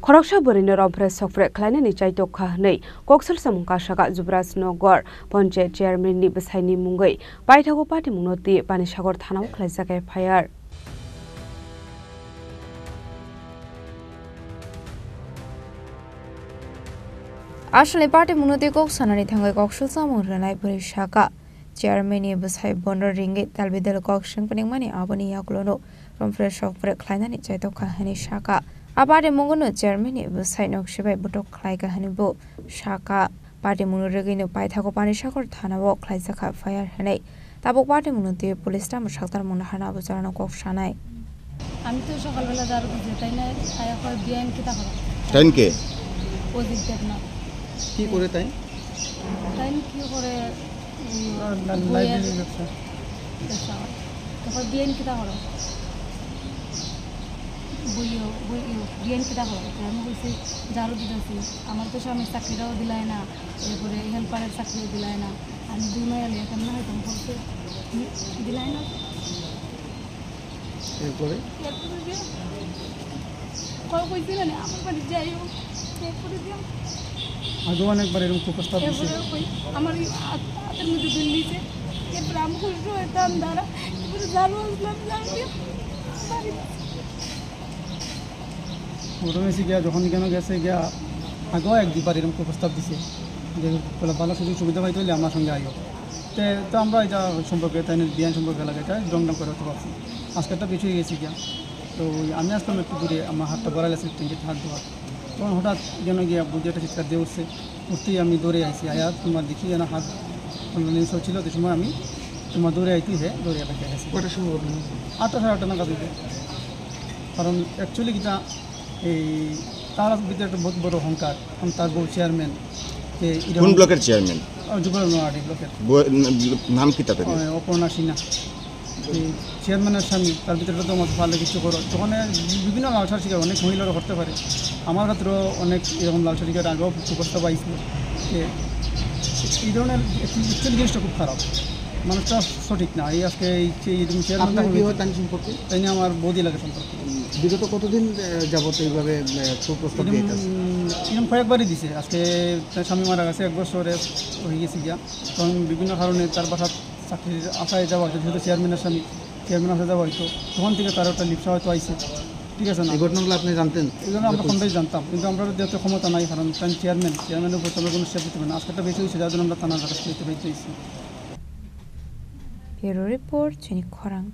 Khoroksa Borino Rompre Sofre Kleine Chaito Khanei, Koksal Samungka Shaka Zubras Nogor, Ponche Chairman Ni Besaini Mungai, Paitago Party Munoti, Panishagor Thanao Klaisake Fire. Ashley Party Munoti Koksanani Tango Koksal Samunai Shaka, Chairman Ni Besai Bonder Ringit, Talbidel Kokshan Putting Money Abani Yaklono, Rompre Sofre Kleine Chaito Kahani Shaka. Aparte Mungono Germany beside Nokshiba Butok Klaika Hanibo Shaka Party Munurigino Paitago Panishakor Tana walk Klaisaka fire Hane Tabo Party Munuti Police Tam Shaktar Munahana Buzarano Kokshanai. আমি তো সকালবেলা যার বুঝে তাই না আয়া করে বিয়ান কিতা হলো 10 কে ওদিক দেখ না কি করে তাই কি করে লাইব্রেরি ব্যবসা তারপর বিয়ান কিতা হলো বিয়ান কিতা হলো আমি বলছি জারু দিতেছি আমার তো স্বামী চাকরিটাও দিলায় না এরপরে হেল্পারের চাকরিও দিলায় না আমি 2 মাস এলে কেমন হয়তো বলছে দিলায় না এরপরে কল কইছি না আমার বাড়ি যাইও এরপরে দিও আগে অনেকবার এরকম প্রস্তাব দিয়েছে আমার হাতের মধ্যে দুল নিচে এরপরে আমি খুশি হইতাম দাঁড়া এরপরে জারু আসলাম জানিও মোটামুটি গিয়া যখন কেন গেছে গিয়া আগেও এক দুবার এরকম প্রস্তাব দিছে যে ভালো সুযোগ সুবিধা পাইতে হলে আমার সঙ্গে আইও তো আমরা এটা সম্পর্কে তাই বিয়ান সম্পর্কে লাগে এটা ডংডং করে হতে পারছি আজকেরটা পিছু হয়ে গেছি গিয়া তো আমি আসলাম একটু দূরে আমার হাতটা গড়াইছে টিঙ্কিতে হাত দেওয়া তখন হঠাৎ যেন গিয়া বুঝে একটা চিৎকার দিয়ে উঠছে উঠতেই আমি দৌড়ে আইছি আয়া তোমার দেখি যেন হাত নিউজ ছিল সে সময় আমি তোমার দৌড়ে আইতেই হ্যাঁ দৌড়ে আপাইতে গেছি কটার সময় 8টা সাড়ে 8টা নাগাদ দিতে কারণ অ্যাকচুয়ালি কিটা এই তার ভিতরে একটা বহুত বড় অহংকার কারণ তার বউ চেয়ারম্যান কোন ব্লকের চেয়ারম্যান যুবরাজনগর ব্লকের নাম কি তাদের অপর্ণা সিনহা চেয়ারম্যানের স্বামী তার ভিতরে তো আমার ভালো কিছু করো তখন বিভিন্ন লালসার শিকার অনেক মহিলারা করতে পারে আমার ক্ষেত্রেও অনেক এরকম লালসার শিকার আগেও প্রস্তাব পাইছিল যে এই ধরনের অ্যাকচুয়ালি জিনিসটা খুব খারাপ মানুষটা সঠিক না এই আজকে এইরকম চেয়ারম্যান সম্পর্কে তাই নিয়ে আমার বৌদি লাগে সম্পর্কে বিগত কতদিন যাবত এইভাবে সুপ্রস্তাব এরকম কয়েকবারই দিছে আজকে তার স্বামী মারা গেছে 1 বছরে হয়ে গেছে গিয়া তখন বিভিন্ন কারণে তার বাসা চাকরির আশায় যাওয়া হয়তো যেহেতু চেয়ারম্যানের স্বামী চেয়ারম্যান আশায় যাওয়া হয়তো তখন থেকে তার একটা লিপসা হয়তো আইসে ঠিক আছে না এই ঘটনাগুলো আপনি জানতেন এই জন্য আমরা কোনটাই জানতাম কিন্তু আমরা যেহেতু ক্ষমতা নাই কারণ চেয়ারম্যানের উপর আমরা কোনো স্টেপ দিতে পারি না আজকেটা বেশি হয়েছে যার জন্য আমরা থানার কাছে দিতে পেরেছি Bureau Report, Jenny Korang.